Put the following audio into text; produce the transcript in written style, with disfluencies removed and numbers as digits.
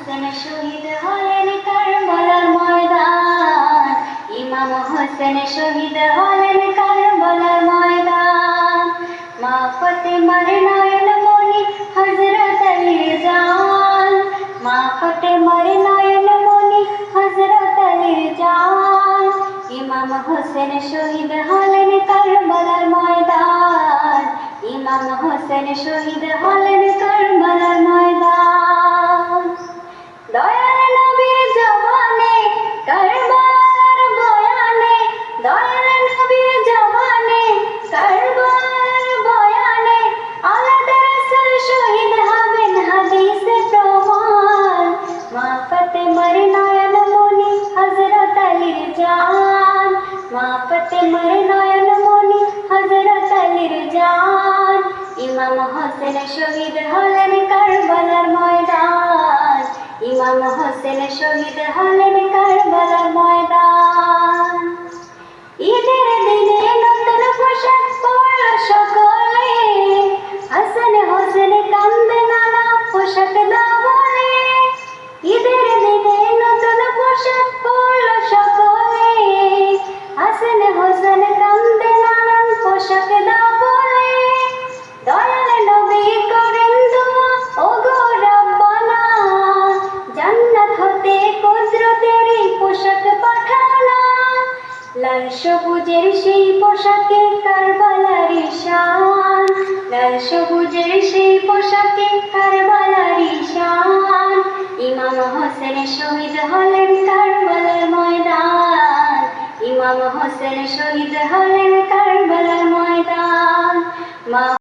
হোসেন শহীদ হলেন কারবালার ময়দান। ইমাম হোসেন শহীদ হলেন কারবালার ময়দান। মা ফাতেমার নয়ন মনি হযরত আলীর জান। মা ফাতেমার নয়ন মনি হযরত আলীর জান। ইমাম হোসেন শহীদ হলেন কারবালার ময়দান। ইমাম হোসেন শহীদ হলেন কারবালার ময়দান। দয়াল নবীর জবানে কারবালার বয়ানে, দয়াল নবীর জবানে কারবালার বয়ানে, আলাদা রাসূল শহীদ হবেন হাদিসে প্রমাণ। মা ফাতেমার নয়ন মনি হযরত আলীর জান। মা ফাতেমার নয়ন মনি হযরত আলীর জান। ইমাম হোসেন শহীদ হলেন কারবালার ময়দান। ইমাম হোসেন শহীদ হলেন কারবালার ময়দান। ঈদের দিনে নতুন পোশাক পরল সকলে, হাসান হোসেন কান্দে নানা পোশাক দাও বলে। ঈদের দিনে নতুন পোশাক পরল সকলে, হাসান হোসেন কান্দে নানান পোশাক দাও বলে। দয়াল নবী করেন দোয়া ওগো রব্বানা, জান্নাত হতে কুদরতেরই পোশাক পাঠাও না। লাল সবুজের সেই পোশাকে কারবালার শান। লাল সবুজের সেই পোশাকে কারবালার শান। ইমাম হোসেন শহীদ হলেন কারবালার ময়দান। ইমাম হোসেন শহীদ হলেন কারবালার ময়দান। মা